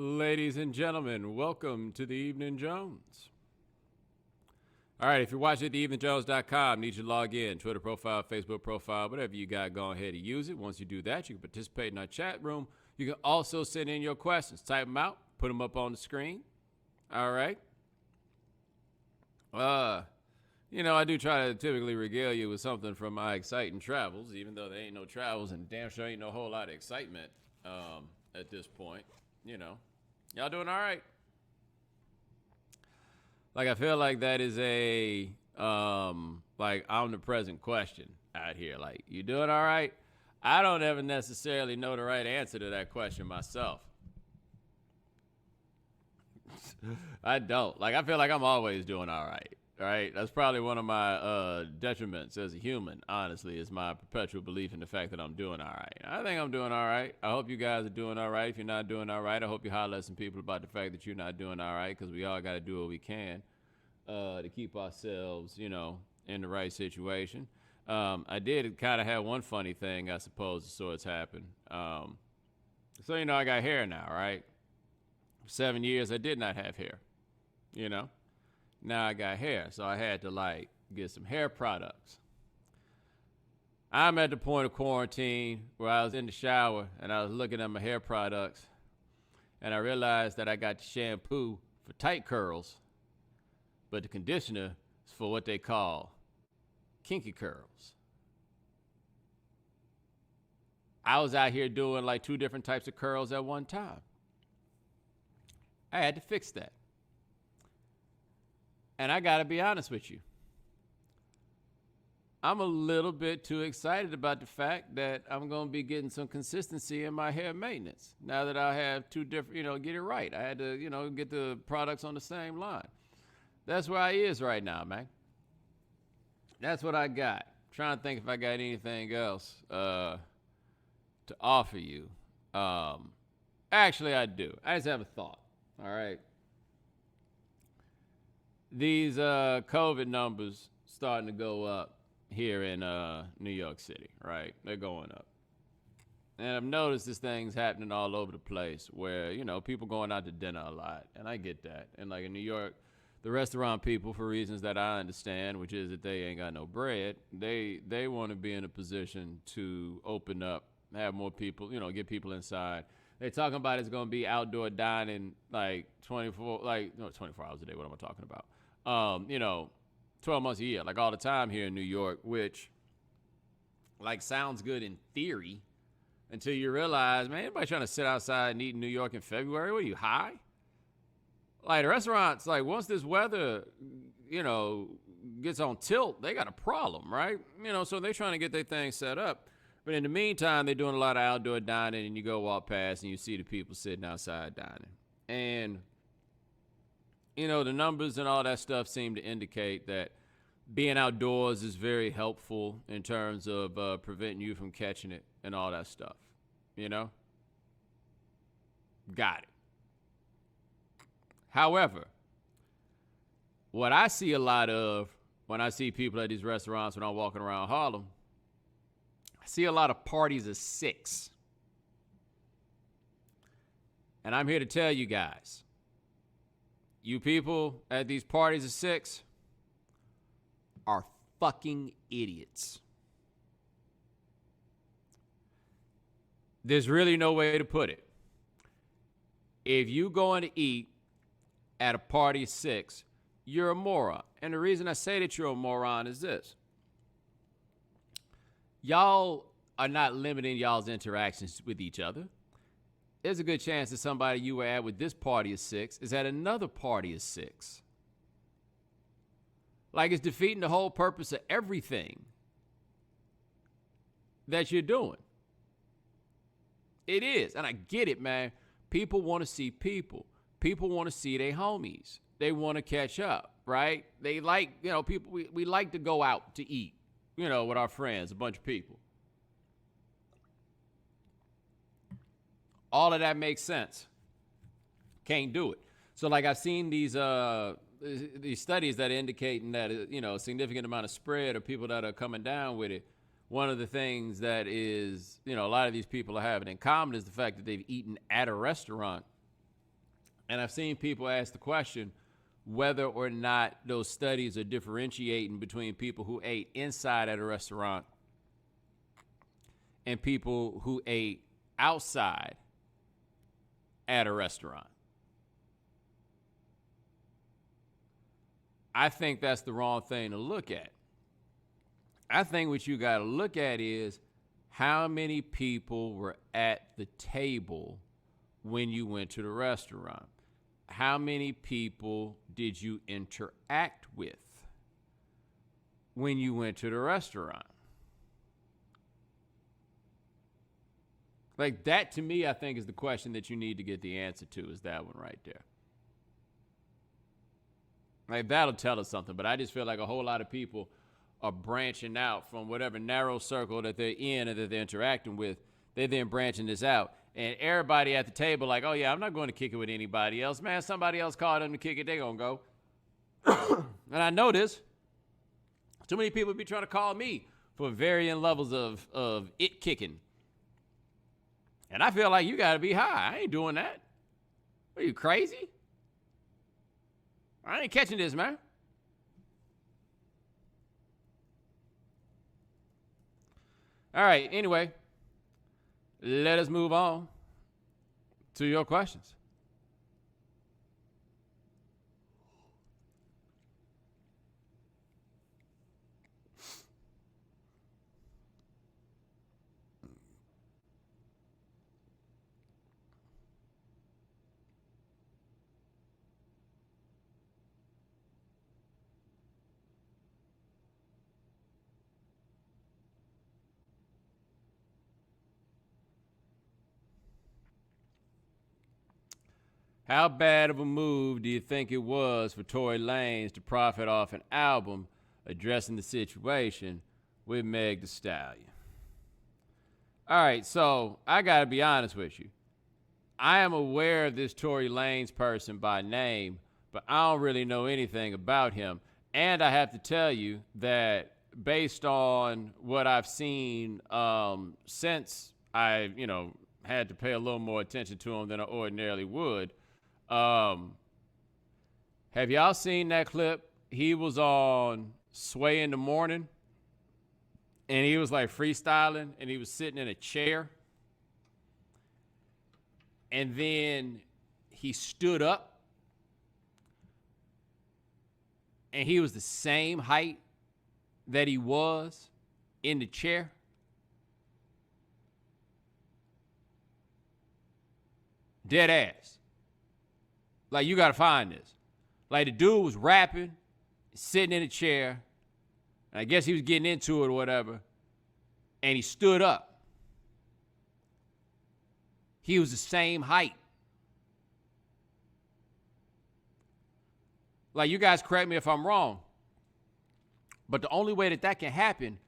Ladies and gentlemen, welcome to the Evening Jones. All right, if you're watching at theeveningjones.com, need you to log in, Twitter profile, Facebook profile, whatever you got, go ahead and use it. Once you do that, you can participate in our chat room. You can also send in your questions. Type them out, put them up on the screen. All right. I do try to typically regale you with something from my exciting travels, even though there ain't no travels and damn sure ain't no whole lot of excitement at this point. Y'all doing all right? I feel like that is a omnipresent question out here. You doing all right? I don't ever necessarily know the right answer to that question myself. I don't. I feel like I'm always doing all right. Right? That's probably one of my detriments as a human, honestly, is my perpetual belief in the fact that I'm doing all right. I think I'm doing all right. I hope you guys are doing all right. If you're not doing all right, I hope you holler at some people about the fact that you're not doing all right, because we all got to do what we can to keep ourselves, in the right situation. I did kind of have one funny thing, I suppose, of sorts happen. I got hair now, right? For 7 years, I did not have hair, Now I got hair, so I had to get some hair products. I'm at the point of quarantine where I was in the shower and I was looking at my hair products, and I realized that I got the shampoo for tight curls, but the conditioner is for what they call kinky curls. I was out here doing 2 different types of curls at one time. I had to fix that. And I got to be honest with you. I'm a little bit too excited about the fact that I'm going to be getting some consistency in my hair maintenance. Now that I have 2 different, get it right. I had to, get the products on the same line. That's where I is right now, man. That's what I got. Trying to think if I got anything else to offer you. Actually, I do. I just have a thought. All right. These COVID numbers starting to go up here in New York City, right? They're going up. And I've noticed this thing's happening all over the place where, people going out to dinner a lot. And I get that. And in New York, the restaurant people, for reasons that I understand, which is that they ain't got no bread, they want to be in a position to open up, have more people, get people inside. They're talking about it's going to be outdoor dining 24 hours a day. What am I talking about? 12 months a year, all the time here in New York, which sounds good in theory until you realize, man, anybody trying to sit outside and eat in New York in February? What are you, high? The restaurants, once this weather, gets on tilt, they got a problem, right? So they're trying to get their thing set up. But in the meantime, they're doing a lot of outdoor dining, and you go walk past and you see the people sitting outside dining. And, the numbers and all that stuff seem to indicate that being outdoors is very helpful in terms of preventing you from catching it and all that stuff. Got it. However, what I see a lot of when I see people at these restaurants when I'm walking around Harlem, I see a lot of parties of 6. And I'm here to tell you guys, you people at these parties of 6 are fucking idiots. There's really no way to put it. If you going to eat at a party of 6, you're a moron. And the reason I say that you're a moron is this. Y'all are not limiting y'all's interactions with each other. There's a good chance that somebody you were at with this party of 6 is at another party of 6. It's defeating the whole purpose of everything that you're doing. It is. And I get it, man. People want to see people. People want to see their homies. They want to catch up, right? They people, we like to go out to eat, with our friends, a bunch of people. All of that makes sense. Can't do it. So I've seen these studies that indicate that, a significant amount of spread of people that are coming down with it. One of the things that is, a lot of these people are having in common is the fact that they've eaten at a restaurant And I've seen people ask the question whether or not those studies are differentiating between people who ate inside at a restaurant and people who ate outside at a restaurant. I think that's the wrong thing to look at. I think what you got to look at is how many people were at the table when you went to the restaurant. How many people did you interact with when you went to the restaurant? Like that, to me, I think is the question that you need to get the answer to, is that one right there. Like that'll tell us something, but I just feel like a whole lot of people are branching out from whatever narrow circle that they're in and that they're interacting with. They're then branching this out. And everybody at the table like, oh, yeah, I'm not going to kick it with anybody else. Man, somebody else called them to kick it, they're going to go. And I know this. Too many people be trying to call me for varying levels of it kicking. And I feel like you got to be high. I ain't doing that. Are you crazy? I ain't catching this, man. All right, anyway, let us move on to your questions. How bad of a move do you think it was for Tory Lanez to profit off an album addressing the situation with Meg Thee Stallion? All right, so I got to be honest with you. I am aware of this Tory Lanez person by name, but I don't really know anything about him. And I have to tell you that based on what I've seen since I, had to pay a little more attention to him than I ordinarily would, have y'all seen that clip? He was on Sway in the Morning, and he was like freestyling, and he was sitting in a chair. And then he stood up, and he was the same height that he was in the chair. Dead ass. Like, you got to find this. Like, the dude was rapping, sitting in a chair, and I guess he was getting into it or whatever, and he stood up. He was the same height. Like, you guys correct me if I'm wrong, but the only way that that can happen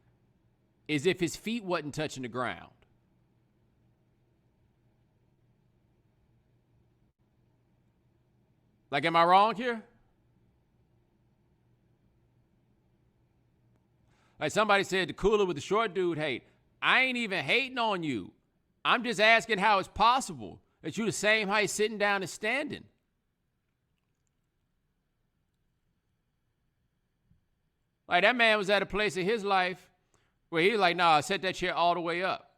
is if his feet wasn't touching the ground. Like, am I wrong here? Like somebody said, the cooler with the short dude hate. I ain't even hating on you. I'm just asking how it's possible that you the same height sitting down and standing. Like, that man was at a place in his life where he was like, nah, set that chair all the way up.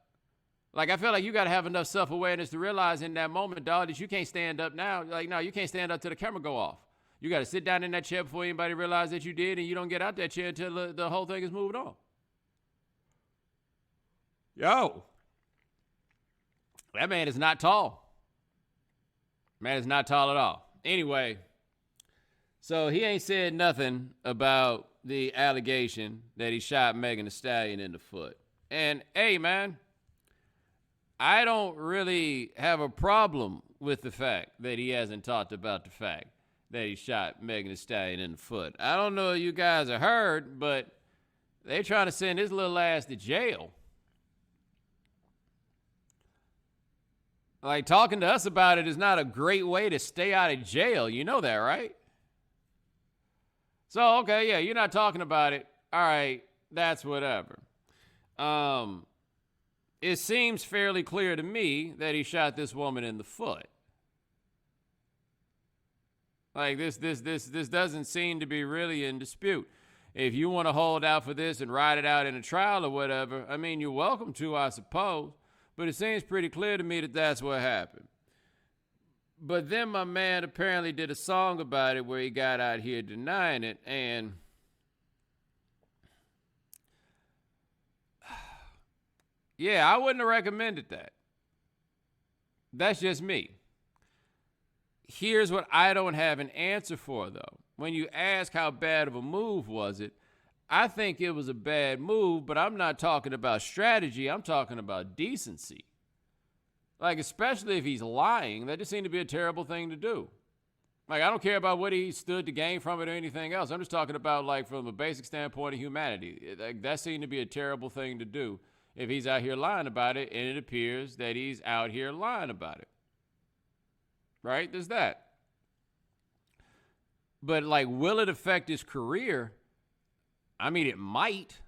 Like, I feel like you got to have enough self-awareness to realize in that moment, dog, that you can't stand up now. Like, no, you can't stand up till the camera go off. You got to sit down in that chair before anybody realizes that you did, and you don't get out that chair until the whole thing is moved on. Yo. That man is not tall. Man is not tall at all. Anyway, so he ain't said nothing about the allegation that he shot Megan Thee Stallion in the foot. And, hey, man, I don't really have a problem with the fact that he hasn't talked about the fact that he shot Megan Thee Stallion in the foot. I don't know if you guys have heard, but they're trying to send his little ass to jail. Like, talking to us about it is not a great way to stay out of jail. You know that, right? So, okay, yeah, you're not talking about it. All right, that's whatever. It seems fairly clear to me that he shot this woman in the foot. Like this doesn't seem to be really in dispute. If you want to hold out for this and ride it out in a trial or whatever, I mean, you're welcome to, I suppose. But it seems pretty clear to me that that's what happened. But then my man apparently did a song about it where he got out here denying it. And yeah, I wouldn't have recommended that. That's just me. Here's what I don't have an answer for, though. When you ask how bad of a move was it, I think it was a bad move, but I'm not talking about strategy. I'm talking about decency. Like, especially if he's lying, that just seemed to be a terrible thing to do. Like, I don't care about what he stood to gain from it or anything else. I'm just talking about, like, from a basic standpoint of humanity. That seemed to be a terrible thing to do if he's out here lying about it, and it appears that he's out here lying about it. Right? There's that. But, like, will it affect his career? I mean, it might.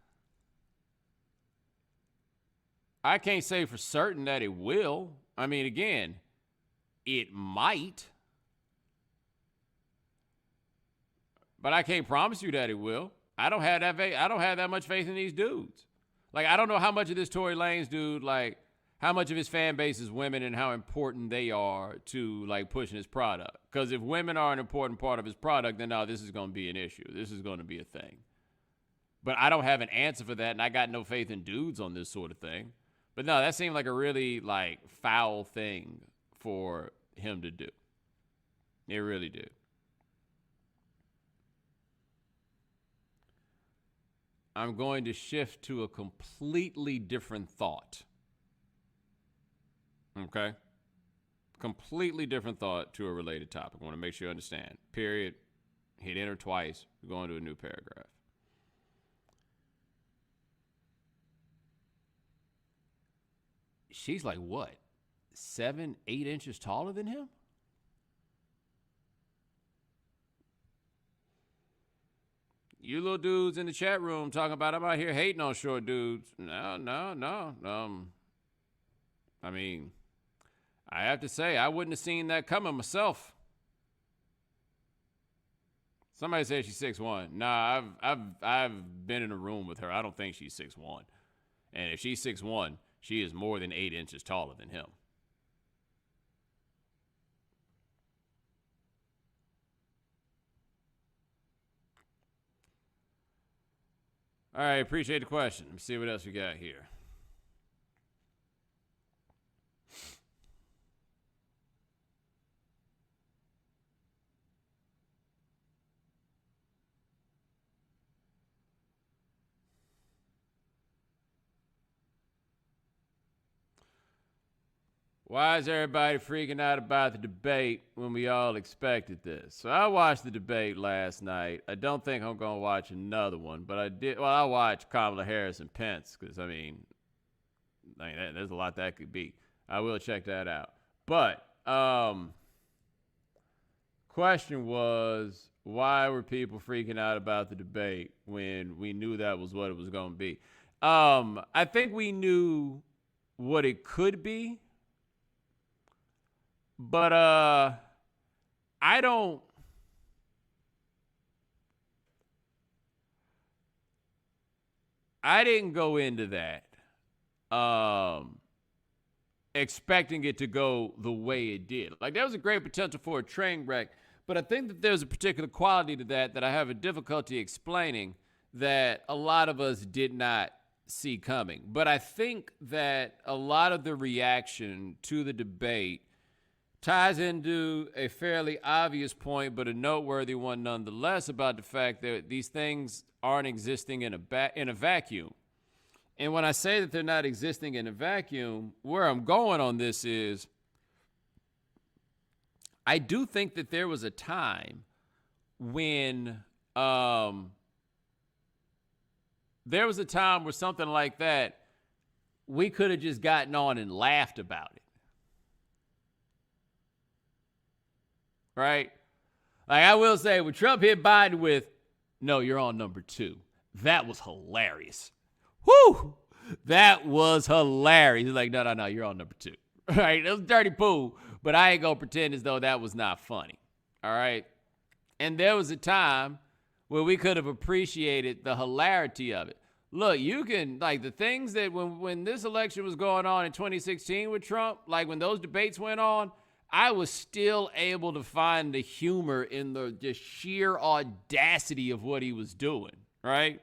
I can't say for certain that it will. I mean, again, it might. But I can't promise you that it will. I don't have that much faith in these dudes. Like, I don't know how much of this Tory Lanez dude, like, how much of his fan base is women and how important they are to, like, pushing his product. Because if women are an important part of his product, then no, this is going to be an issue. This is going to be a thing. But I don't have an answer for that, and I got no faith in dudes on this sort of thing. But no, that seemed like a really, like, foul thing for him to do. It really did. I'm going to shift to a completely different thought. Okay? Completely different thought to a related topic. I want to make sure you understand. Period. Hit enter twice. We're going to a new paragraph. She's like, what? 7, 8 inches taller than him? You little dudes in the chat room talking about I'm out here hating on short dudes. No. I mean, I have to say, I wouldn't have seen that coming myself. Somebody said she's 6'1". Nah, I've been in a room with her. I don't think she's 6'1". And if she's 6'1", she is more than 8 inches taller than him. All right, appreciate the question. Let's see what else we got here. Why is everybody freaking out about the debate when we all expected this? So I watched the debate last night. I don't think I'm going to watch another one, but I did. Well, I watched Kamala Harris and Pence because, I mean, there's a lot that could be. I will check that out. But question was, why were people freaking out about the debate when we knew that was what it was going to be? I think we knew what it could be. But I didn't go into that expecting it to go the way it did. Like, there was a great potential for a train wreck, but I think that there's a particular quality to that I have a difficulty explaining that a lot of us did not see coming. But I think that a lot of the reaction to the debate ties into a fairly obvious point, but a noteworthy one nonetheless, about the fact that these things aren't existing in a vacuum. And when I say that they're not existing in a vacuum, where I'm going on this is, I do think that there was a time when there was a time where something like that, we could have just gotten on and laughed about it. Right? Like, I will say, when Trump hit Biden with, no, you're on number 2, that was hilarious. Whew! That was hilarious. He's like, no, you're on number 2. Right? It was dirty pool, but I ain't gonna pretend as though that was not funny. All right? And there was a time where we could have appreciated the hilarity of it. Look, you can, like, the things that when this election was going on in 2016 with Trump, like when those debates went on, I was still able to find the humor in the just sheer audacity of what he was doing, right?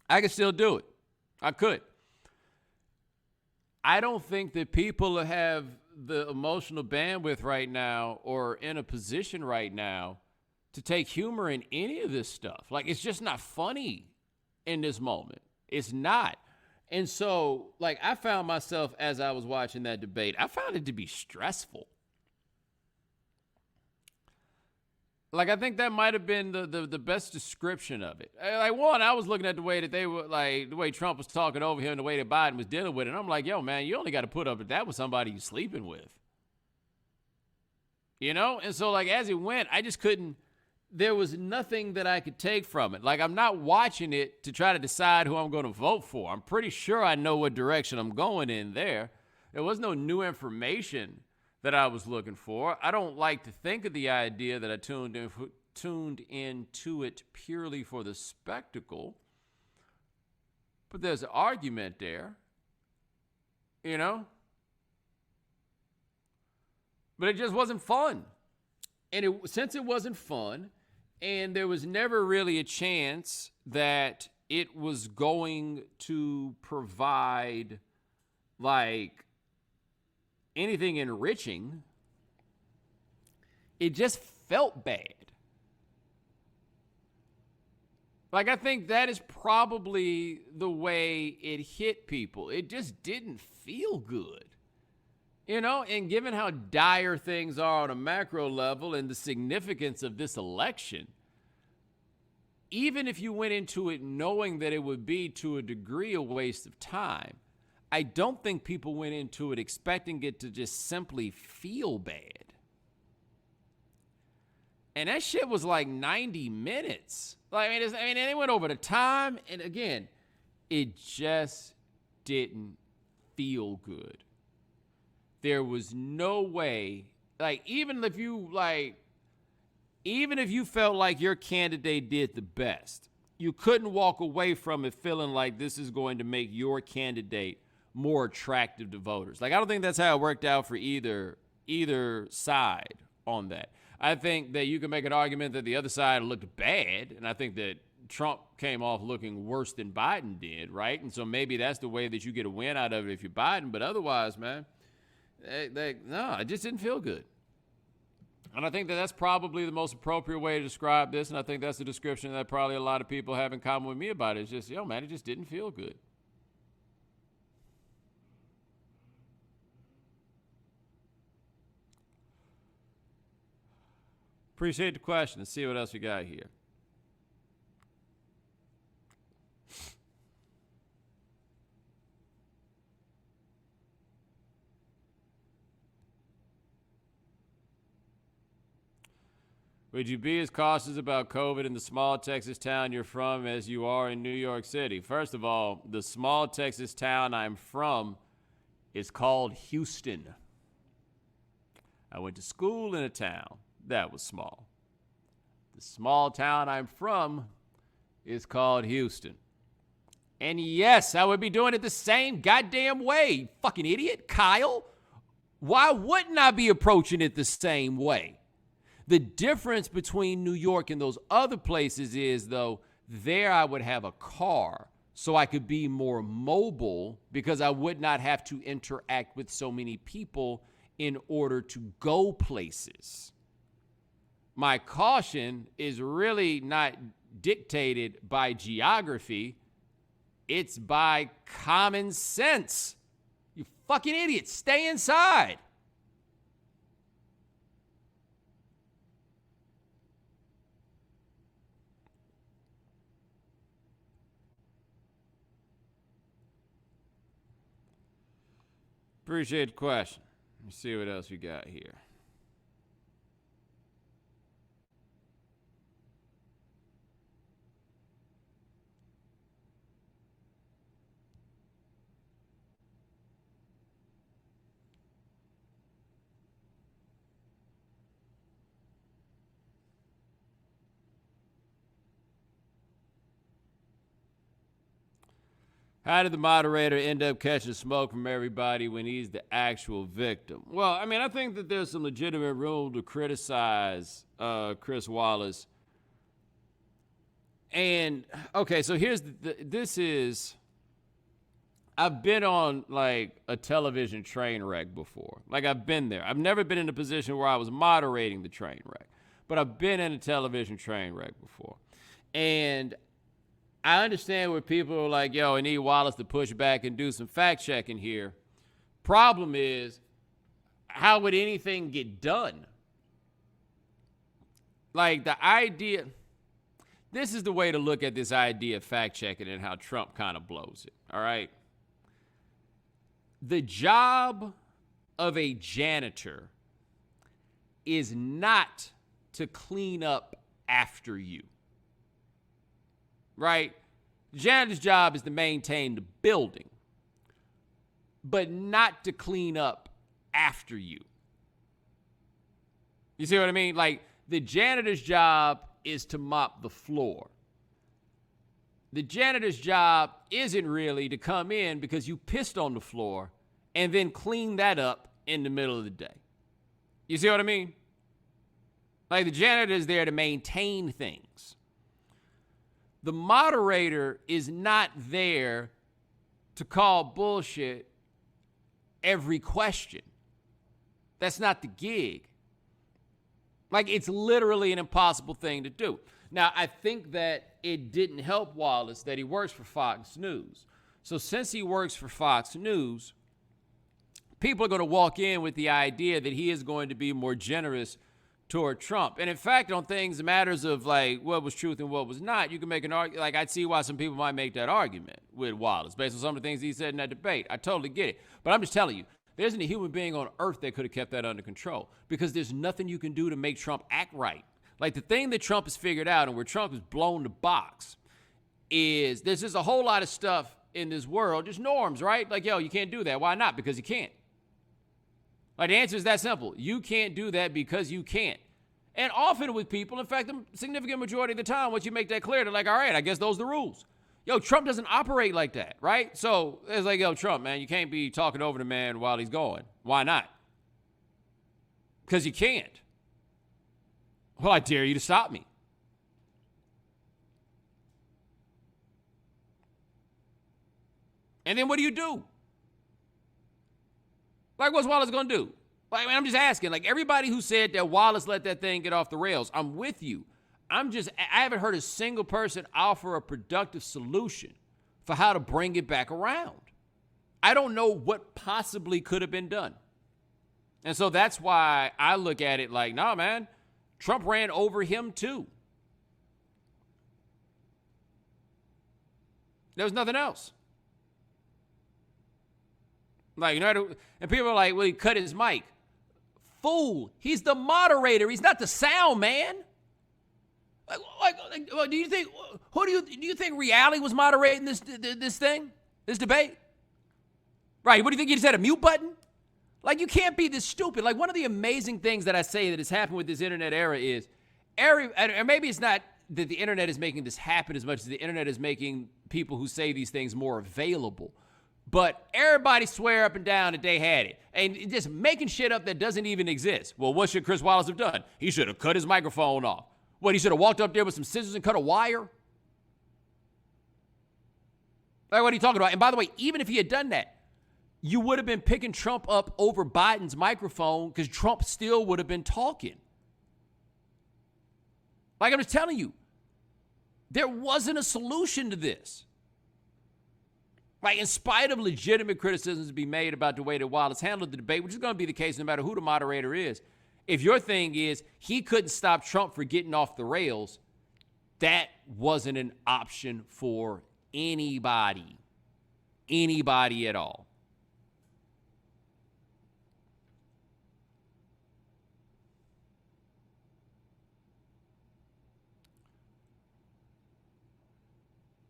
I could still do it. I could. I don't think that people have the emotional bandwidth right now or in a position right now to take humor in any of this stuff. Like, it's just not funny in this moment. It's not. And so, like, I found myself as I was watching that debate, I found it to be stressful. Like, I think that might have been the best description of it. Like, one, I was looking at the way that they were, like, the way Trump was talking over him, the way that Biden was dealing with it. And I'm like, yo, man, you only got to put up with that with somebody you're sleeping with. You know? And so, like, as it went, I just couldn't, there was nothing that I could take from it. Like, I'm not watching it to try to decide who I'm going to vote for. I'm pretty sure I know what direction I'm going in there. There was no new information that I was looking for. I don't like to think of the idea that I tuned into it purely for the spectacle. But there's an argument there, you know? But it just wasn't fun. And since it wasn't fun, and there was never really a chance that it was going to provide, like, anything enriching, it just felt bad. Like, I think that is probably the way it hit people. It just didn't feel good. You know, and given how dire things are on a macro level and the significance of this election, even if you went into it knowing that it would be to a degree a waste of time, I don't think people went into it expecting it to just simply feel bad. And that shit was like 90 minutes. Like, and it went over the time. And again, it just didn't feel good. There was no way, like, even if you felt like your candidate did the best, you couldn't walk away from it feeling like this is going to make your candidate more attractive to voters. Like, I don't think that's how it worked out for either side on that. I think that you can make an argument that the other side looked bad, and I think that Trump came off looking worse than Biden did, right? And so maybe that's the way that you get a win out of it if you're Biden, but otherwise, man, no, it just didn't feel good. And I think that that's probably the most appropriate way to describe this, and I think that's the description that probably a lot of people have in common with me about it. It's just, yo, man, it just didn't feel good. Appreciate the question. Let's see what else we got here. Would you be as cautious about COVID in the small Texas town you're from as you are in New York City? First of all, the small Texas town I'm from is called Houston. I went to school in a town that was small. The small town I'm from is called Houston. And yes, I would be doing it the same goddamn way, you fucking idiot, Kyle. Why wouldn't I be approaching it the same way? The difference between New York and those other places is, though, there I would have a car so I could be more mobile because I would not have to interact with so many people in order to go places. My caution is really not dictated by geography. It's by common sense. You fucking idiot. Stay inside. Appreciate the question. Let's see what else we got here. How did the moderator end up catching smoke from everybody when he's the actual victim? Well, I mean, I think that there's some legitimate room to criticize Chris Wallace. And, okay, so here's this is, I've been on like a television train wreck before. Like, I've been there. I've never been in a position where I was moderating the train wreck, but I've been in a television train wreck before. And I understand where people are like, yo, I need Wallace to push back and do some fact checking here. Problem is, how would anything get done? Like, the idea, this is the way to look at this idea of fact checking and how Trump kind of blows it, all right? The job of a janitor is not to clean up after you. Right? The janitor's job is to maintain the building, but not to clean up after you. You see what I mean? Like, the janitor's job is to mop the floor. The janitor's job isn't really to come in because you pissed on the floor and then clean that up in the middle of the day. You see what I mean? Like, the janitor is there to maintain things. The moderator is not there to call bullshit every question. That's not the gig. Like, it's literally an impossible thing to do. Now, I think that it didn't help Wallace that he works for Fox News. So since he works for Fox News, people are going to walk in with the idea that he is going to be more generous toward Trump. And in fact, on things, matters of like what was truth and what was not, you can make an argument. Like, I'd see why some people might make that argument with Wallace based on some of the things he said in that debate. I totally get it. But I'm just telling you, there isn't a human being on earth that could have kept that under control, because there's nothing you can do to make Trump act right. Like, the thing that Trump has figured out and where Trump has blown the box is there's just a whole lot of stuff in this world, just norms, right? Like, yo, you can't do that. Why not? Because you can't. Like, the answer is that simple. You can't do that because you can't. And often with people, in fact, the significant majority of the time, once you make that clear, they're like, all right, I guess those are the rules. Yo, Trump doesn't operate like that, right? So it's like, yo, Trump, man, you can't be talking over the man while he's going. Why not? Because you can't. Well, I dare you to stop me. And then what do? Like, what's Wallace going to do? Like, I'm just asking. Like, everybody who said that Wallace let that thing get off the rails, I'm with you. I haven't heard a single person offer a productive solution for how to bring it back around. I don't know what possibly could have been done. And so that's why I look at it like, nah, man, Trump ran over him too. There was nothing else. Like, you know, and people are like, well, he cut his mic. Fool, he's the moderator. He's not the sound man. Like, do you think do you think reality was moderating this debate? Right? What do you think? He just had a mute button? Like, you can't be this stupid. Like, one of the amazing things that I say that has happened with this internet era is, and maybe it's not that the internet is making this happen as much as the internet is making people who say these things more available. But everybody swear up and down that they had it. And just making shit up that doesn't even exist. Well, what should Chris Wallace have done? He should have cut his microphone off. What, he should have walked up there with some scissors and cut a wire? Like, what are you talking about? And by the way, even if he had done that, you would have been picking Trump up over Biden's microphone because Trump still would have been talking. Like, I'm just telling you, there wasn't a solution to this. Like, in spite of legitimate criticisms to be made about the way that Wallace handled the debate, which is going to be the case no matter who the moderator is, if your thing is he couldn't stop Trump from getting off the rails, that wasn't an option for anybody at all.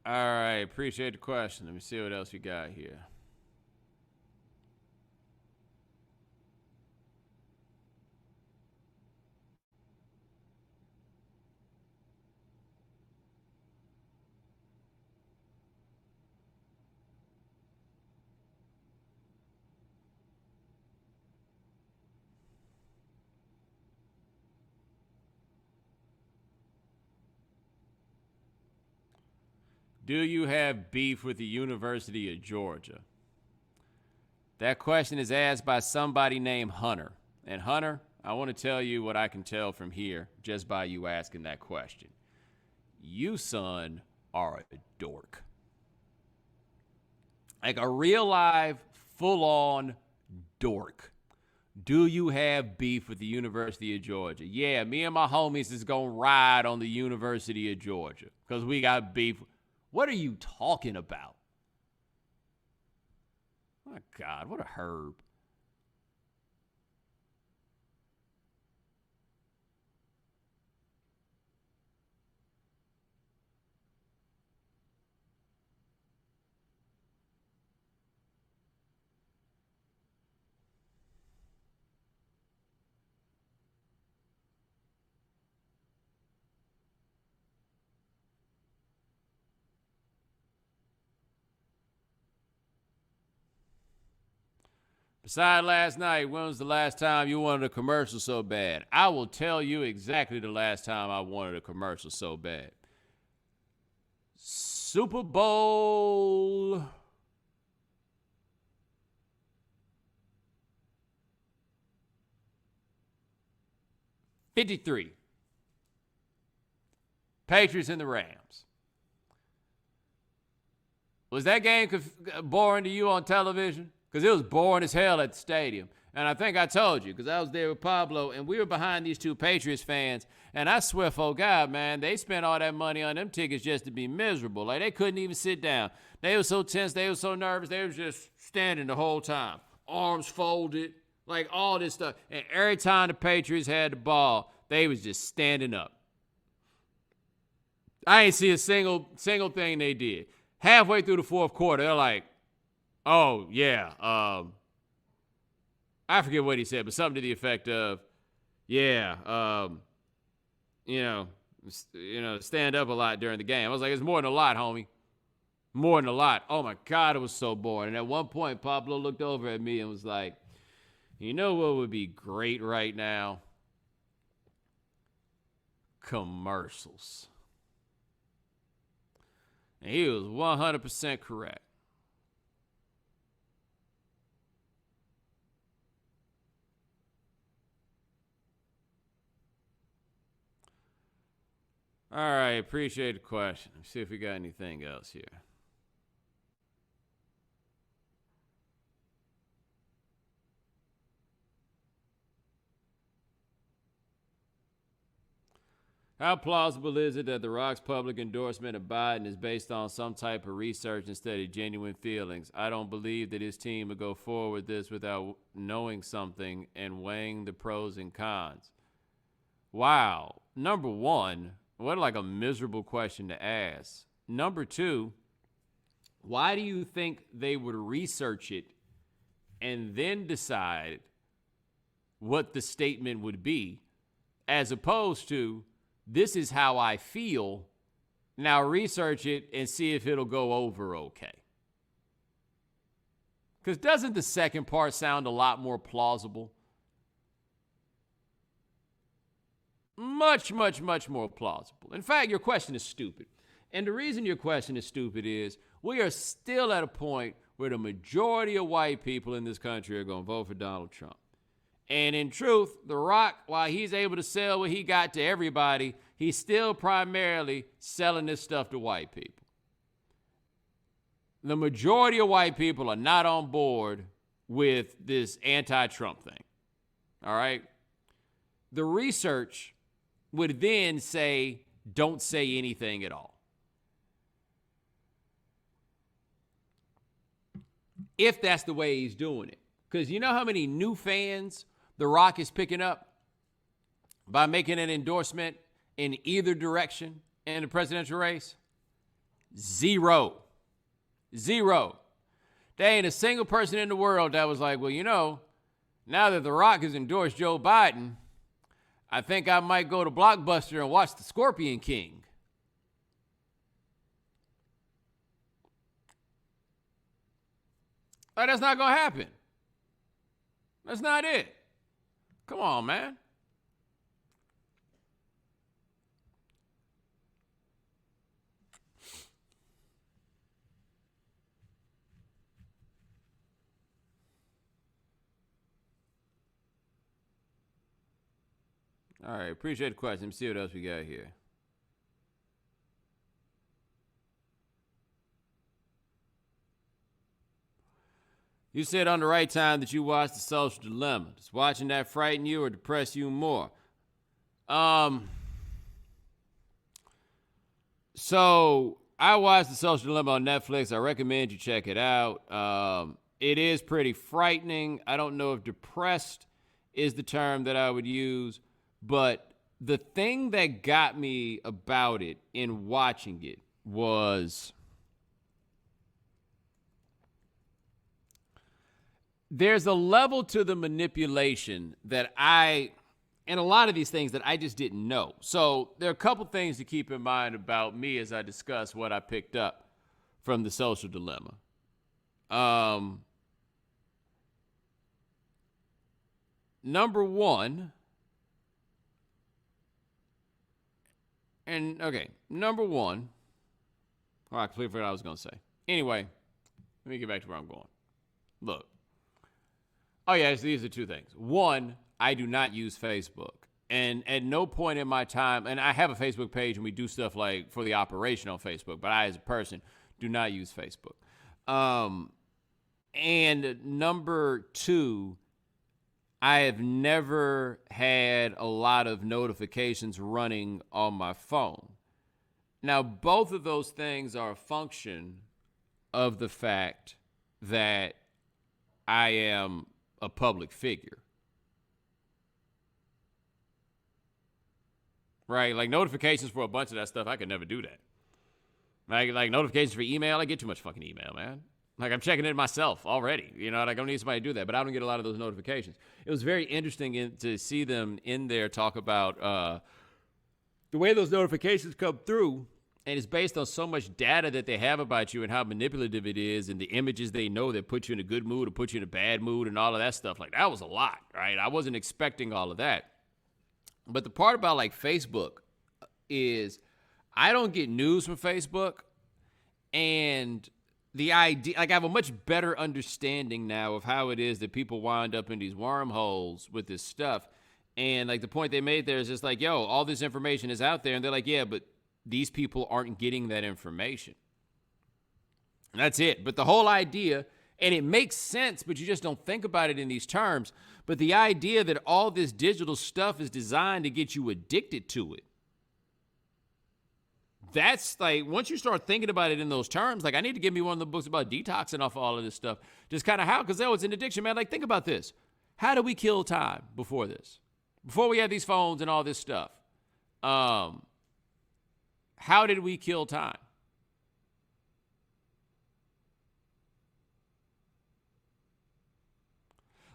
All right, appreciate the question. Let me see what else we got here. Do you have beef with the University of Georgia? That question is asked by somebody named Hunter. And Hunter, I want to tell you what I can tell from here just by you asking that question. You, son, are a dork. Like a real live, full-on dork. Do you have beef with the University of Georgia? Yeah, me and my homies is going to ride on the University of Georgia because we got beef. What are you talking about? My God, what a herb. Besides last night, when was the last time you wanted a commercial so bad? I will tell you exactly the last time I wanted a commercial so bad. Super Bowl 53. Patriots and the Rams. Was that game boring to you on television? Because it was boring as hell at the stadium. And I think I told you, because I was there with Pablo, and we were behind these two Patriots fans. And I swear, for God, man, they spent all that money on them tickets just to be miserable. Like, they couldn't even sit down. They were so tense. They were so nervous. They were just standing the whole time. Arms folded, like all this stuff. And every time the Patriots had the ball, they was just standing up. I ain't see a single thing they did. Halfway through the fourth quarter, they're like, oh, yeah, I forget what he said, but something to the effect of, yeah, stand up a lot during the game. I was like, it's more than a lot, homie. More than a lot. Oh, my God, it was so boring. And at one point, Pablo looked over at me and was like, you know what would be great right now? Commercials. And he was 100% correct. All right, appreciate the question. Let's see if we got anything else here. How plausible is it that The Rock's public endorsement of Biden is based on some type of research instead of genuine feelings? I don't believe that his team would go forward with this without knowing something and weighing the pros and cons. Wow. Number one, what like a miserable question to ask. Number two, why do you think they would research it and then decide what the statement would be, as opposed to, this is how I feel, now research it and see if it'll go over okay? Because doesn't the second part sound a lot more plausible? Much, much, much more plausible. In fact, your question is stupid. And the reason your question is stupid is we are still at a point where the majority of white people in this country are going to vote for Donald Trump. And in truth, The Rock, while he's able to sell what he got to everybody, he's still primarily selling this stuff to white people. The majority of white people are not on board with this anti-Trump thing. All right? The research would then say, don't say anything at all. If that's the way he's doing it. Because you know how many new fans The Rock is picking up by making an endorsement in either direction in the presidential race? Zero. There ain't a single person in the world that was like, well, you know, now that The Rock has endorsed Joe Biden, I think I might go to Blockbuster and watch The Scorpion King. Like, that's not going to happen. That's not it. Come on, man. All right, appreciate the question. Let me see what else we got here. You said on the right time that you watched The Social Dilemma. Does watching that frighten you or depress you more? So I watched The Social Dilemma on Netflix. I recommend you check it out. It is pretty frightening. I don't know if depressed is the term that I would use, but the thing that got me about it in watching it was there's a level to the manipulation that and a lot of these things that I just didn't know. So there are a couple things to keep in mind about me as I discuss what I picked up from The Social Dilemma. Number one, oh, I completely forgot what I was going to say. Anyway, let me get back to where I'm going. Look. Oh, yeah, these are two things. One, I do not use Facebook. And at no point in my time, and I have a Facebook page and we do stuff like for the operation on Facebook, but I, as a person, do not use Facebook. And number two, I have never had a lot of notifications running on my phone. Now, both of those things are a function of the fact that I am a public figure. Right? Like notifications for a bunch of that stuff, I could never do that. Like notifications for email, I get too much fucking email, man. Like I'm checking it myself already. You know, like I don't need somebody to do that, but I don't get a lot of those notifications. It was very interesting to see them in there talk about the way those notifications come through, and it's based on so much data that they have about you and how manipulative it is and the images they know that put you in a good mood or put you in a bad mood and all of that stuff. Like that was a lot, right? I wasn't expecting all of that. But the part about like Facebook is I don't get news from Facebook, and the idea, like I have a much better understanding now of how it is that people wind up in these wormholes with this stuff. And like the point they made there is just like, yo, all this information is out there. And they're like, yeah, but these people aren't getting that information. And that's it. But the whole idea, and it makes sense, but you just don't think about it in these terms. But the idea that all this digital stuff is designed to get you addicted to it. That's like, once you start thinking about it in those terms, like I need to give me one of the books about detoxing off all of this stuff. Just kind of how, because it's an addiction, man. Like think about this. How did we kill time before this? Before we had these phones and all this stuff. How did we kill time?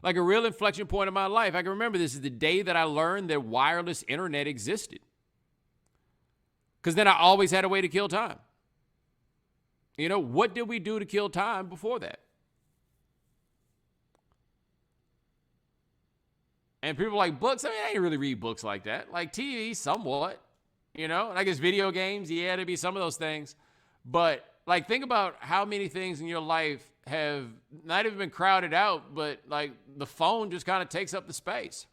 Like a real inflection point in my life. I can remember this is the day that I learned that wireless internet existed. Because then I always had a way to kill time. You know, what did we do to kill time before that? And people like books. I mean, I didn't really read books like that. Like TV, somewhat. You know, and I guess video games, yeah, there'd be some of those things. But like, think about how many things in your life have not even been crowded out, but like the phone just kind of takes up the space.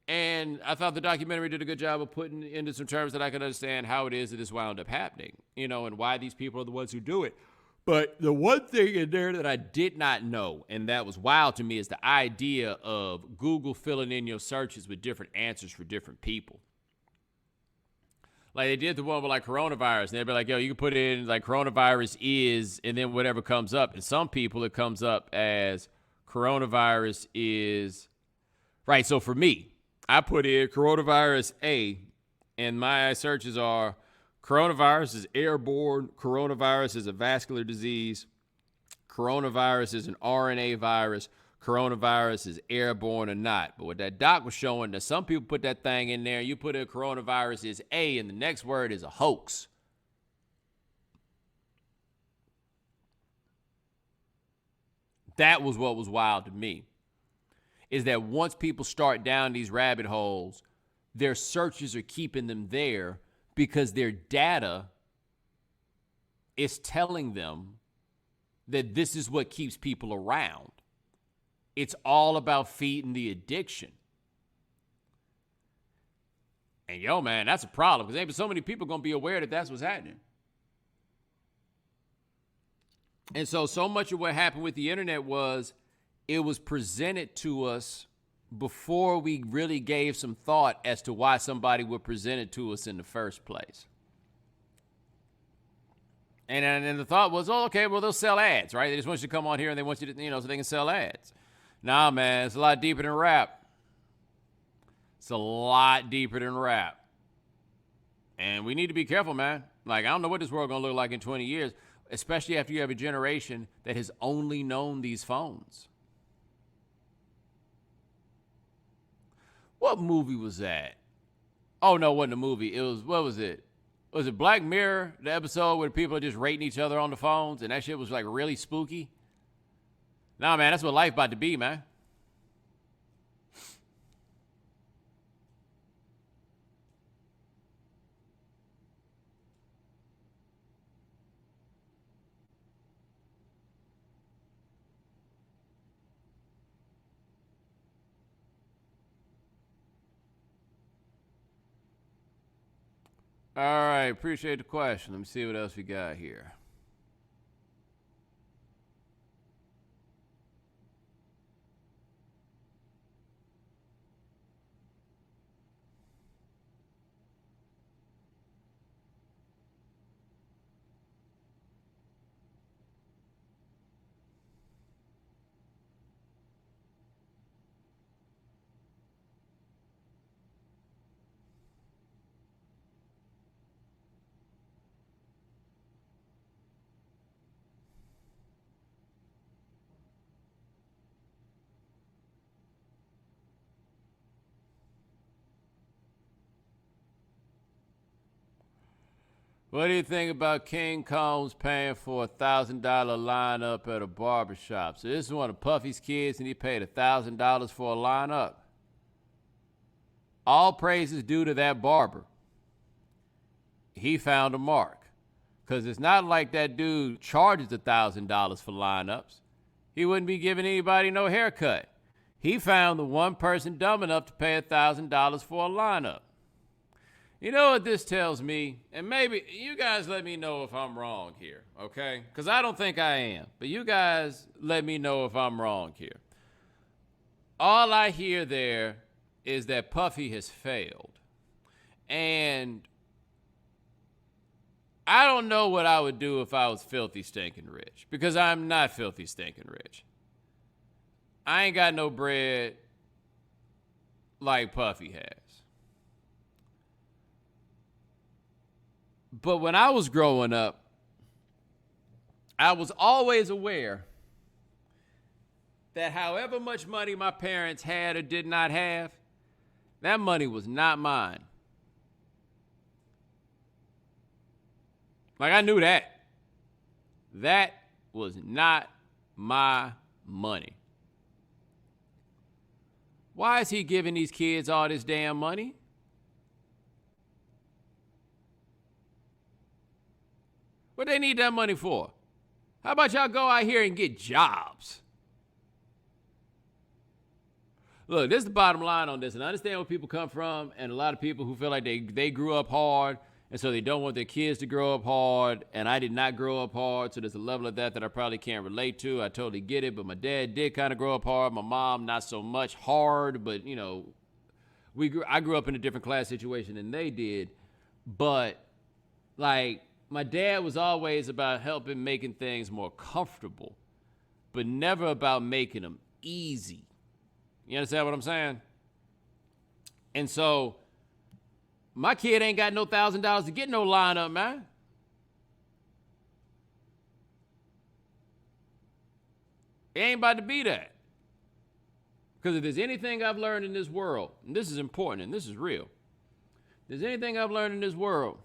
And I thought the documentary did a good job of putting into some terms that I could understand how it is that this wound up happening, you know, and why these people are the ones who do it. But the one thing in there that I did not know, and that was wild to me, is the idea of Google filling in your searches with different answers for different people. Like they did the one with like coronavirus, and they'd be like, yo, you can put in like coronavirus is, and then whatever comes up. And some people, it comes up as coronavirus is, right, so for me, I put in coronavirus A, and my searches are coronavirus is airborne, coronavirus is a vascular disease, coronavirus is an RNA virus, coronavirus is airborne or not. But what that doc was showing, that some people put that thing in there, you put in coronavirus is A, and the next word is a hoax. That was what was wild to me. Is that once people start down these rabbit holes, their searches are keeping them there because their data is telling them that this is what keeps people around. It's all about feeding the addiction. And yo, man, that's a problem because ain't so many people gonna be aware that that's what's happening. And so much of what happened with the internet was it was presented to us before we really gave some thought as to why somebody would present it to us in the first place. And the thought was, oh, okay, well, they'll sell ads, right? They just want you to come on here and they want you to, so they can sell ads. Nah, man, it's a lot deeper than rap. It's a lot deeper than rap. And we need to be careful, man. Like, I don't know what this world going to look like in 20 years, especially after you have a generation that has only known these phones. What movie was that? Oh, no, it wasn't a movie. It was, what was it? Was it Black Mirror, the episode where people are just rating each other on the phones, and that shit was, like, really spooky? Nah, man, that's what life about to be, man. All right, appreciate the question. Let me see what else we got here. What do you think about King Combs paying for $1,000 lineup at a barbershop? So this is one of Puffy's kids, and he paid $1,000 for a lineup. All praise is due to that barber. He found a mark. Because it's not like that dude charges $1,000 for lineups. He wouldn't be giving anybody no haircut. He found the one person dumb enough to pay $1,000 for a lineup. You know what this tells me? And maybe you guys let me know if I'm wrong here, okay? Because I don't think I am. But you guys let me know if I'm wrong here. All I hear there is that Puffy has failed. And I don't know what I would do if I was filthy stinking rich. Because I'm not filthy stinking rich. I ain't got no bread like Puffy has. But when I was growing up, I was always aware that however much money my parents had or did not have, that money was not mine. Like, I knew that. That was not my money. Why is he giving these kids all this damn money? What they need that money for? How about y'all go out here and get jobs? Look, this is the bottom line on this, and I understand where people come from, and a lot of people who feel like they grew up hard, and so they don't want their kids to grow up hard, and I did not grow up hard, so there's a level of that I probably can't relate to. I totally get it, but my dad did kind of grow up hard. My mom, not so much hard, but, I grew up in a different class situation than they did, but, like, my dad was always about helping making things more comfortable, but never about making them easy. You understand what I'm saying? And so my kid ain't got no $1,000 to get no lineup, man. It ain't about to be that. Because if there's anything I've learned in this world, and this is important and this is real, if there's anything I've learned in this world,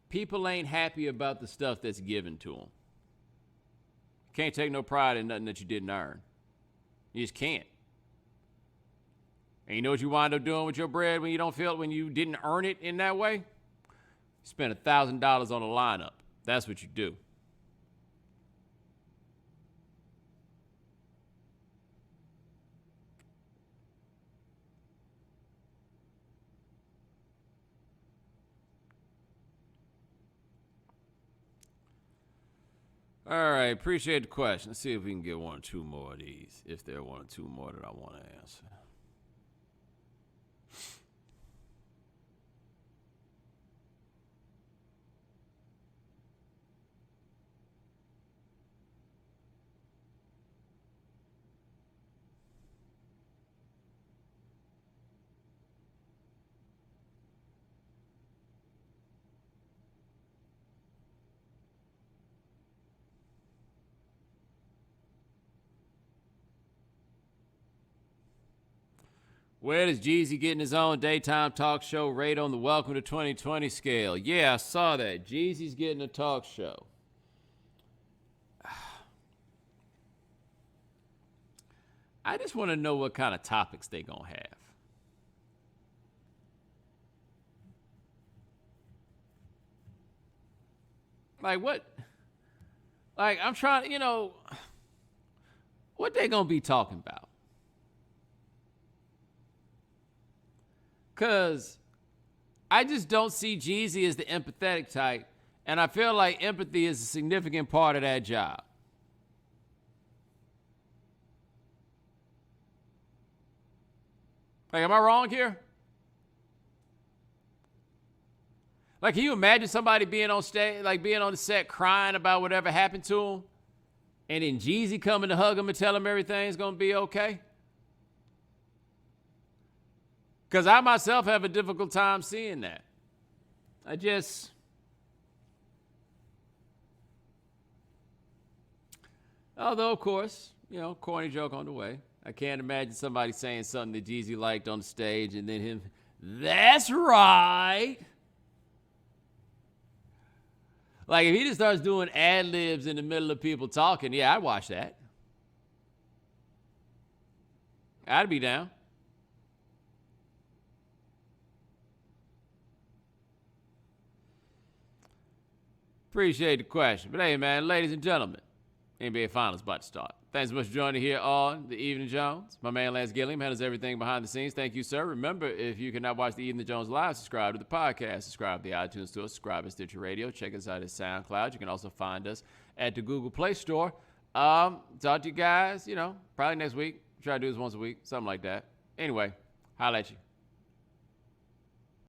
people ain't happy about the stuff that's given to them. Can't take no pride in nothing that you didn't earn. You just can't. And you know what you wind up doing with your bread when you didn't earn it in that way? You spend $1,000 on a lineup. That's what you do. All right, appreciate the question. Let's see if we can get one or two more of these, if there are one or two more that I want to answer. Where does Jeezy getting his own daytime talk show rate on the Welcome to 2020 scale? Yeah, I saw that. Jeezy's getting a talk show. I just want to know what kind of topics they gonna have. Like what? Like I'm trying, what they gonna be talking about? Because I just don't see Jeezy as the empathetic type, and I feel like empathy is a significant part of that job. Like, am I wrong here? Like, can you imagine somebody being on stage, like being on the set crying about whatever happened to him, and then Jeezy coming to hug him and tell him everything's going to be okay? Because I myself have a difficult time seeing that. Although, of course, corny joke on the way. I can't imagine somebody saying something that Jeezy liked on the stage and then him, that's right. Like, if he just starts doing ad-libs in the middle of people talking, yeah, I'd watch that. I'd be down. Appreciate the question. But hey, man, ladies and gentlemen, NBA Finals about to start. Thanks so much for joining here on The Evening Jones. My man Lance Gilliam handles everything behind the scenes. Thank you, sir. Remember, if you cannot watch The Evening Jones live, subscribe to the podcast. Subscribe to the iTunes Store. Subscribe to Stitcher Radio. Check us out at SoundCloud. You can also find us at the Google Play Store. Talk to you guys, probably next week. Try to do this once a week, something like that. Anyway, holla at you.